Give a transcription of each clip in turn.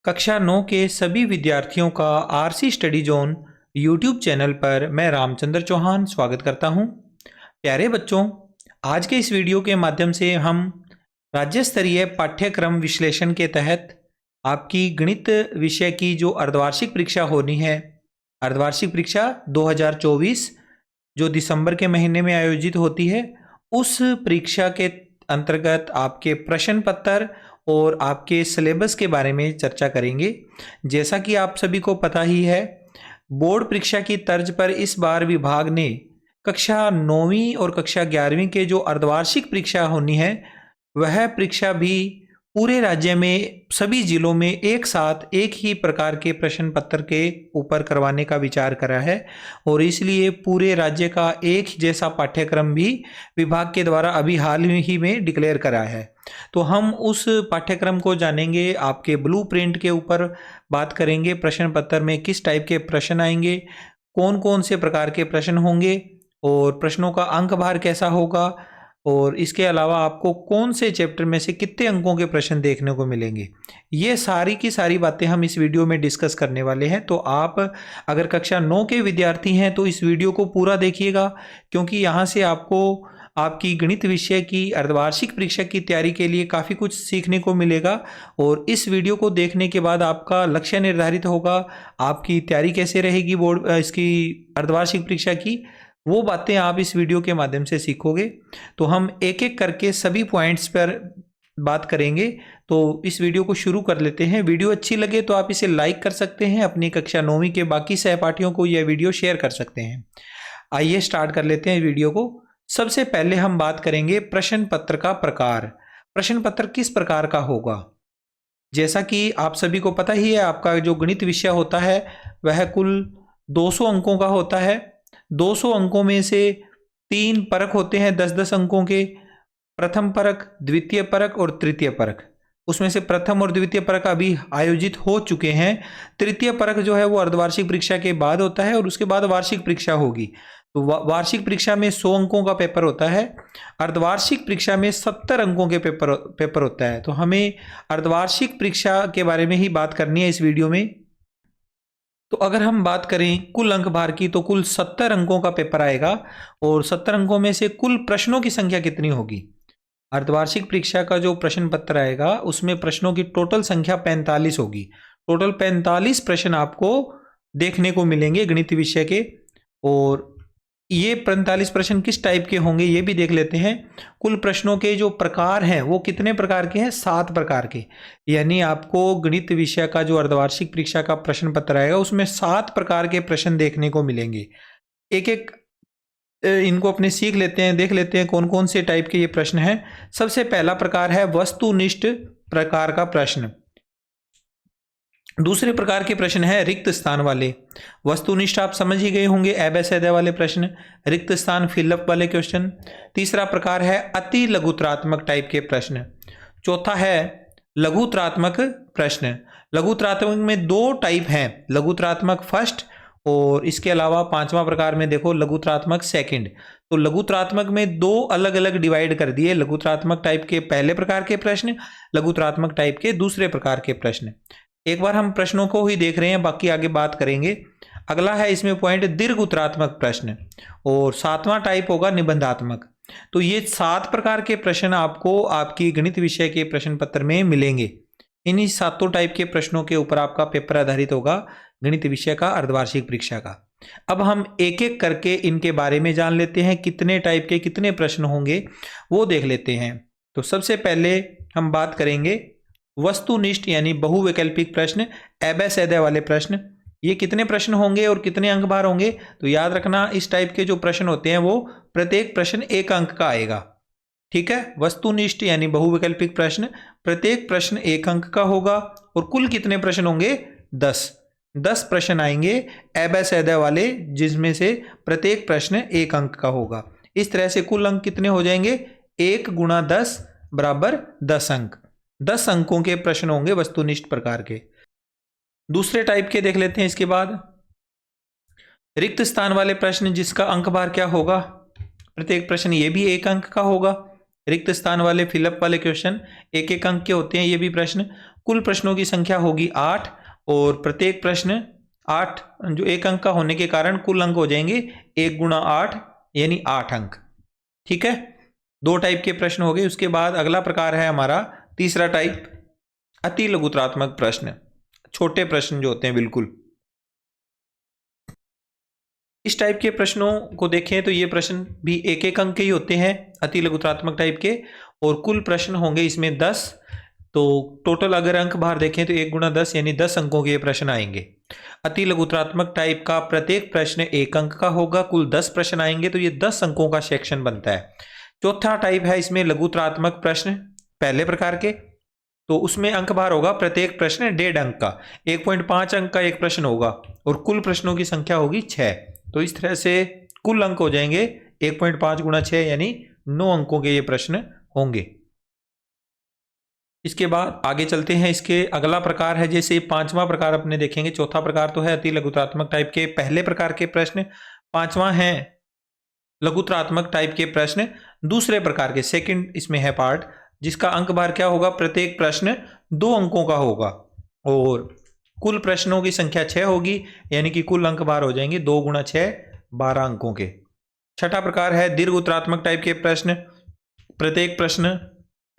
कक्षा 9 के सभी विद्यार्थियों का RC study zone YouTube channel पर मैं रामचंद्र चौहान स्वागत करता हूं। प्यारे बच्चों, आज के इस वीडियो के माध्यम से हम राज्य स्तरीय पाठ्यक्रम विश्लेषण के तहत आपकी गणित विषय की जो अर्धवार्षिक परीक्षा होनी है, अर्धवार्षिक परीक्षा 2024 जो दिसंबर के महीने में आयोजित होती है, उस परीक्षा के अंतर्गत आपके प्रश्न पत्र और आपके सिलेबस के बारे में चर्चा करेंगे। जैसा कि आप सभी को पता ही है, बोर्ड परीक्षा की तर्ज पर इस बार विभाग ने कक्षा 9वीं और कक्षा 11वीं के जो अर्धवार्षिक परीक्षा होनी है, वह परीक्षा भी पूरे राज्य में सभी जिलों में एक साथ एक ही प्रकार के प्रश्न पत्र के ऊपर करवाने का विचार करा है और इसलिए पूरे राज्य का एक जैसा पाठ्यक्रम भी विभाग के द्वारा अभी हाल ही में डिक्लेयर करा है। तो हम उस पाठ्यक्रम को जानेंगे, आपके ब्लूप्रिंट के ऊपर बात करेंगे, प्रश्न पत्र में किस टाइप के प्रश्न आएंगे, कौन कौन से प्रकार के प्रश्न होंगे और प्रश्नों का अंक भार कैसा होगा और इसके अलावा आपको कौन से चैप्टर में से कितने अंकों के प्रश्न देखने को मिलेंगे। ये सारी की सारी बातें हम इस वीडियो में डिस्कस करने वाले हैं। तो आप अगर कक्षा 9 के विद्यार्थी हैं तो इस वीडियो को पूरा देखिएगा, क्योंकि यहाँ से आपको आपकी गणित विषय की अर्धवार्षिक परीक्षा की तैयारी के लिए काफ़ी कुछ सीखने को मिलेगा और इस वीडियो को देखने के बाद आपका लक्ष्य निर्धारित होगा, आपकी तैयारी कैसे रहेगी बोर्ड इसकी अर्धवार्षिक परीक्षा की, वो बातें आप इस वीडियो के माध्यम से सीखोगे। तो हम एक एक करके सभी पॉइंट्स पर बात करेंगे। तो इस वीडियो को शुरू कर लेते हैं। वीडियो अच्छी लगे तो आप इसे लाइक कर सकते हैं, अपनी कक्षा 9वीं के बाकी सहपाठियों को यह वीडियो शेयर कर सकते हैं। आइए स्टार्ट कर लेते हैं वीडियो को। सबसे पहले हम बात करेंगे प्रश्न पत्र का प्रकार। प्रश्न पत्र किस प्रकार का होगा? जैसा कि आप सभी को पता ही है, आपका जो गणित विषय होता है वह कुल 200 अंकों का होता है। 200 अंकों में से 3 परक होते हैं 10-10 अंकों के, प्रथम परक, द्वितीय परक और तृतीय परक। उसमें से प्रथम और द्वितीय परक अभी आयोजित हो चुके हैं। तृतीय परक जो है वो अर्धवार्षिक परीक्षा के बाद होता है और उसके बाद वार्षिक परीक्षा होगी। तो वार्षिक परीक्षा में 100 अंकों का पेपर होता है, अर्धवार्षिक परीक्षा में 70 अंकों के पेपर होता है। तो हमें अर्धवार्षिक परीक्षा के बारे में ही बात करनी है इस वीडियो में। तो अगर हम बात करें कुल अंक भार की, तो कुल 70 अंकों का पेपर आएगा और 70 अंकों में से कुल प्रश्नों की संख्या कितनी होगी? अर्धवार्षिक परीक्षा का जो प्रश्न पत्र आएगा उसमें प्रश्नों की टोटल संख्या 45 होगी। टोटल 45 प्रश्न आपको देखने को मिलेंगे गणित विषय के। और ये 45 प्रश्न किस टाइप के होंगे ये भी देख लेते हैं। कुल प्रश्नों के जो प्रकार हैं वो कितने प्रकार के हैं? 7 प्रकार के। यानी आपको गणित विषय का जो अर्धवार्षिक परीक्षा का प्रश्न पत्र आएगा उसमें 7 प्रकार के प्रश्न देखने को मिलेंगे। एक एक इनको अपने सीख लेते हैं, देख लेते हैं कौन कौन से टाइप के ये प्रश्न हैं। सबसे पहला प्रकार है वस्तुनिष्ठ प्रकार का प्रश्न। दूसरे प्रकार के प्रश्न है रिक्त स्थान वाले। वस्तुनिष्ठ आप समझ ही गए होंगे, अवैध वाले प्रश्न, रिक्त स्थान फिलअप वाले क्वेश्चन। तीसरा प्रकार है अति लघुत्रात्मक टाइप के प्रश्न। चौथा है लघुत्रात्मक प्रश्न। लघुत्रात्मक में 2 टाइप हैं, लघुत्रात्मक फर्स्ट और इसके अलावा 5वां प्रकार में देखो लघुत्रात्मक सेकंड। तो लघुत्रात्मक में 2 अलग अलग डिवाइड कर दिए, लघुत्रात्मक टाइप के पहले प्रकार के प्रश्न, लघुत्रात्मक टाइप के दूसरे प्रकार के प्रश्न। एक बार हम प्रश्नों को ही देख रहे हैं, बाकी आगे बात करेंगे। अगला है इसमें पॉइंट दीर्घउतरात्मक प्रश्न और 7वां टाइप होगा निबंधात्मक। तो ये 7 प्रकार के प्रश्न आपको आपकी गणित विषय के प्रश्न पत्र में मिलेंगे। इन्हीं 7 टाइप के प्रश्नों के ऊपर आपका पेपर आधारित होगा गणित विषय का अर्धवार्षिक परीक्षा का। अब हम एक एक करके इनके बारे में जान लेते हैं, कितने टाइप के कितने प्रश्न होंगे वो देख लेते हैं। तो सबसे पहले हम बात करेंगे वस्तुनिष्ठ यानी बहुवैकल्पिक प्रश्न, अवैध वाले प्रश्न। ये कितने प्रश्न होंगे और कितने अंक भार होंगे? तो याद रखना, इस टाइप के जो प्रश्न होते हैं वो प्रत्येक प्रश्न 1 अंक का आएगा। ठीक है, वस्तुनिष्ठ यानी बहुवैकल्पिक प्रश्न, प्रत्येक प्रश्न 1 अंक का होगा और कुल कितने प्रश्न होंगे? 10 प्रश्न आएंगे अवैध वाले, जिसमें से प्रत्येक प्रश्न 1 अंक का होगा। इस तरह से कुल अंक कितने हो जाएंगे? 1 गुणा 10 बराबर 10 अंक। 10 अंकों के प्रश्न होंगे वस्तुनिष्ठ प्रकार के। दूसरे टाइप के देख लेते हैं। इसके बाद रिक्त स्थान वाले प्रश्न, जिसका अंक भार क्या होगा? प्रत्येक प्रश्न ये भी 1 अंक का होगा। रिक्त स्थान वाले फिलअप वाले क्वेश्चन 1-1 अंक के होते हैं ये भी प्रश्न। कुल प्रश्नों की संख्या होगी 8 और प्रत्येक प्रश्न 8 जो एक अंक का होने के कारण कुल अंक हो जाएंगे 1 गुणा 8 यानी 8 अंक। ठीक है, 2 टाइप के प्रश्न हो गए। उसके बाद अगला प्रकार है हमारा तीसरा टाइप, अति लघुत्रात्मक प्रश्न, छोटे प्रश्न जो होते हैं बिल्कुल। इस टाइप के प्रश्नों को देखें तो ये प्रश्न भी एक एक अंक के ही होते हैं, अति लघुत्रात्मक टाइप के, और कुल प्रश्न होंगे इसमें 10। तो टोटल अगर अंक बाहर देखें तो 1 गुणा 10 यानी 10 अंकों के ये प्रश्न आएंगे। अति लघुत्रात्मक टाइप का प्रत्येक प्रश्न 1 अंक का होगा, कुल 10 प्रश्न आएंगे, तो ये 10 अंकों का सेक्शन बनता है। चौथा टाइप है इसमें लघुत्रात्मक प्रश्न पहले प्रकार के, तो उसमें अंक बाहर होगा प्रत्येक प्रश्न 1.5 अंक का, 1.5 अंक का एक प्रश्न होगा और कुल प्रश्नों की संख्या होगी 6। तो इस तरह से कुल अंक हो जाएंगे 1.5 गुणा 6 यानी 9 अंकों के ये प्रश्न होंगे। इसके बाद आगे चलते हैं, इसके अगला प्रकार है, जैसे 5वां प्रकार अपने देखेंगे। चौथा प्रकार तो है अति लघुत्रात्मक टाइप के पहले प्रकार के प्रश्न, 5वां है लघुत्रात्मक टाइप के प्रश्न दूसरे प्रकार के, सेकंड इसमें है पार्ट, जिसका अंक बार क्या होगा, प्रत्येक प्रश्न 2 अंकों का होगा और कुल प्रश्नों की संख्या 6 होगी, यानी कि कुल अंक बार हो जाएंगे 2 गुणा 6 12 अंकों के। छठा प्रकार है दीर्घउत्रात्मक टाइप के प्रश्न, प्रत्येक प्रश्न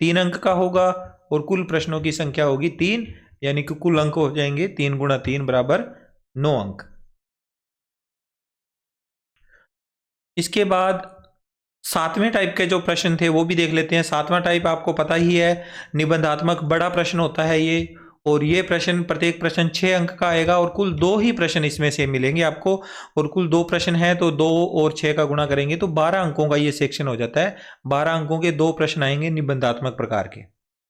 3 अंक का होगा और कुल प्रश्नों की संख्या होगी 3, यानी कि कुल अंक हो जाएंगे 3 गुणा 3 बराबर 9 अंक। इसके बाद 7वें टाइप के जो प्रश्न थे वो भी देख लेते हैं। 7वां टाइप आपको पता ही है, निबंधात्मक बड़ा प्रश्न होता है ये, और ये प्रश्न प्रत्येक प्रश्न 6 अंक का आएगा और कुल 2 ही प्रश्न इसमें से मिलेंगे आपको, और कुल 2 प्रश्न हैं तो 2 और 6 का गुणा करेंगे तो 12 अंकों का ये सेक्शन हो जाता है। 12 अंकों के 2 प्रश्न आएंगे निबंधात्मक प्रकार के।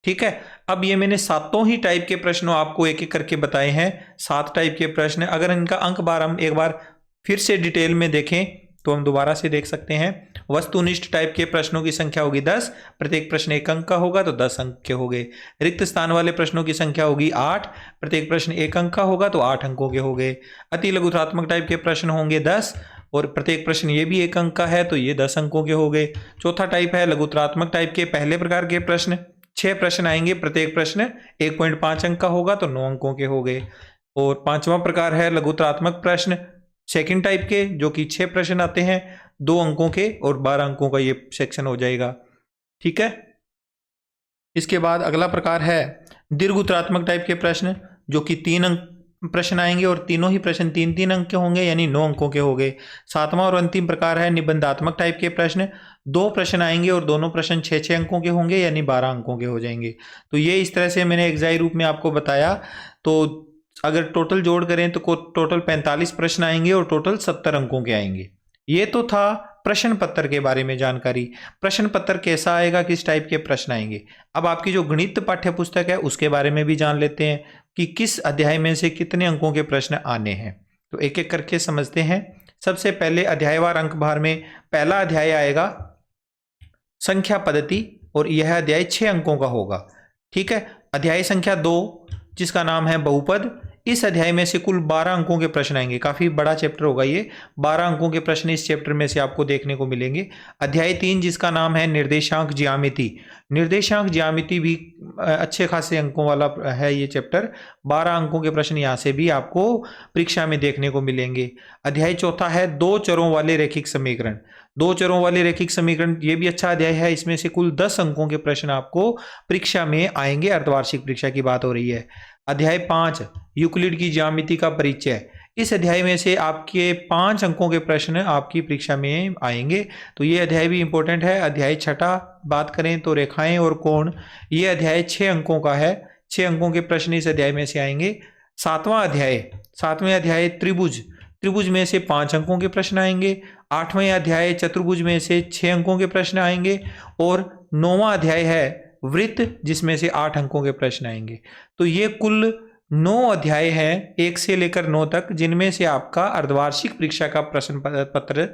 ठीक है, अब ये मैंने 7 ही टाइप के प्रश्नों आपको एक एक करके बताए हैं, 7 टाइप के प्रश्न। अगर इनका अंक बार हम एक बार फिर से डिटेल में देखें तो हम दोबारा से देख सकते हैं। वस्तुनिष्ठ टाइप के प्रश्नों की संख्या होगी 10, प्रत्येक प्रश्न 1 अंक का होगा तो 10 अंक के हो गए। रिक्त स्थान वाले प्रश्नों की संख्या होगी 8, प्रत्येक प्रश्न 1 अंक का होगा तो 8 अंकों के हो गए। अति लघुत्रात्मक टाइप के प्रश्न होंगे 10 और प्रत्येक प्रश्न ये भी 1 अंक का है तो ये 10 अंकों के हो गए। चौथा टाइप है लघुत्रात्मक टाइप के पहले प्रकार के प्रश्न, 6 प्रश्न आएंगे, प्रत्येक प्रश्न 1.5 अंक का होगा तो 9 अंकों के हो गए। और 5वां प्रकार है लघुत्रात्मक प्रश्न सेकंड टाइप के, जो कि 6 प्रश्न आते हैं 2 अंकों के और 12 अंकों का ये सेक्शन हो जाएगा। ठीक है, इसके बाद अगला प्रकार है दीर्घउत्रात्मक टाइप के प्रश्न, जो कि 3 अंक प्रश्न आएंगे और तीनों ही प्रश्न 3-3 अंक के होंगे, यानी 9 अंकों के हो गए। 7वां और अंतिम प्रकार है निबंधात्मक टाइप के प्रश्न, 2 प्रश्न आएंगे और दोनों प्रश्न 6-6 अंकों के होंगे, यानी 12 अंकों के हो जाएंगे। तो ये इस तरह से मैंने एग्जाई रूप में आपको बताया। तो अगर टोटल जोड़ करें तो टोटल 45 प्रश्न आएंगे और टोटल 70 अंकों के आएंगे। ये तो था प्रश्न पत्र के बारे में जानकारी। प्रश्न पत्र कैसा आएगा, किस टाइप के प्रश्न आएंगे। अब आपकी जो गणित पाठ्य पुस्तक है उसके बारे में भी जान लेते हैं कि किस अध्याय में से कितने अंकों के प्रश्न आने हैं। तो एक एक करके समझते हैं। सबसे पहले अध्यायवार अंक भार में पहला अध्याय आएगा संख्या पद्धति और यह अध्याय 6 अंकों का होगा। ठीक है, अध्याय संख्या 2 जिसका नाम है बहुपद, इस अध्याय में से कुल 12 अंकों के प्रश्न आएंगे। काफी बड़ा चैप्टर होगा ये, 12 अंकों के प्रश्न इस चैप्टर में से आपको देखने को मिलेंगे। अध्याय 3 जिसका नाम है निर्देशांक ज्यामिति, निर्देशांक ज्यामिति भी अच्छे खासे अंकों वाला है ये चैप्टर। 12 अंकों के प्रश्न यहाँ से भी आपको परीक्षा में देखने को मिलेंगे। अध्याय 4 है 2 चरों वाले रैखिक समीकरण, 2 चरों वाले रैखिक समीकरण, ये भी अच्छा अध्याय है। इसमें से कुल 10 अंकों के प्रश्न आपको परीक्षा में आएंगे, अर्धवार्षिक परीक्षा की बात हो रही है। अध्याय 5 यूक्लिड की ज्यामिति का परिचय, इस अध्याय में से आपके 5 अंकों के प्रश्न आपकी परीक्षा में आएंगे, तो ये अध्याय भी इंपॉर्टेंट है। अध्याय 6 बात करें तो रेखाएं और कोण, ये अध्याय 6 अंकों का है, 6 अंकों के प्रश्न इस अध्याय में से आएंगे। 7वें अध्याय त्रिभुज, त्रिभुज में से 5 अंकों के प्रश्न आएंगे। 8वें अध्याय चतुर्भुज में से 6 अंकों के प्रश्न आएंगे और 9वां अध्याय है वृत्त, जिसमें से 8 अंकों के प्रश्न आएंगे। तो ये कुल 9 अध्याय हैं 1 से लेकर 9 तक, जिनमें से आपका अर्धवार्षिक परीक्षा का प्रश्न पत्र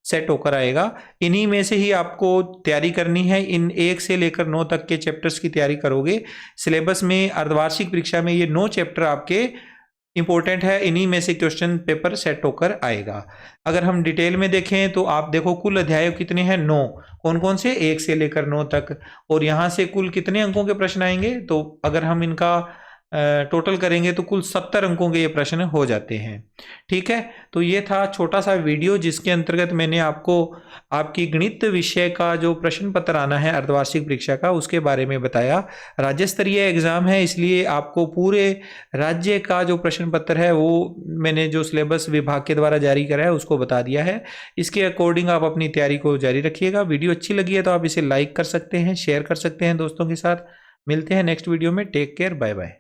सेट होकर आएगा। इन्हीं में से ही आपको तैयारी करनी है। इन 1 से लेकर 9 तक के चैप्टर्स की तैयारी करोगे। सिलेबस में अर्धवार्षिक परीक्षा में ये 9 चैप्टर आपके इंपॉर्टेंट है, इन्हीं में से क्वेश्चन पेपर सेट होकर आएगा। अगर हम डिटेल में देखें तो आप देखो कुल अध्याय कितने हैं, 9। कौन कौन से, 1 से लेकर 9 तक। और यहाँ से कुल कितने अंकों के प्रश्न आएंगे, तो अगर हम इनका टोटल करेंगे तो कुल 70 अंकों के ये प्रश्न हो जाते हैं। ठीक है, तो ये था छोटा सा वीडियो जिसके अंतर्गत मैंने आपको आपकी गणित विषय का जो प्रश्न पत्र आना है अर्धवार्षिक परीक्षा का उसके बारे में बताया। राज्य स्तरीय एग्जाम है, इसलिए आपको पूरे राज्य का जो प्रश्न पत्र है वो मैंने जो सिलेबस विभाग के द्वारा जारी करा है उसको बता दिया है। इसके अकॉर्डिंग आप अपनी तैयारी को जारी रखिएगा। वीडियो अच्छी लगी है तो आप इसे लाइक कर सकते हैं, शेयर कर सकते हैं दोस्तों के साथ। मिलते हैं नेक्स्ट वीडियो में। Take care, bye bye.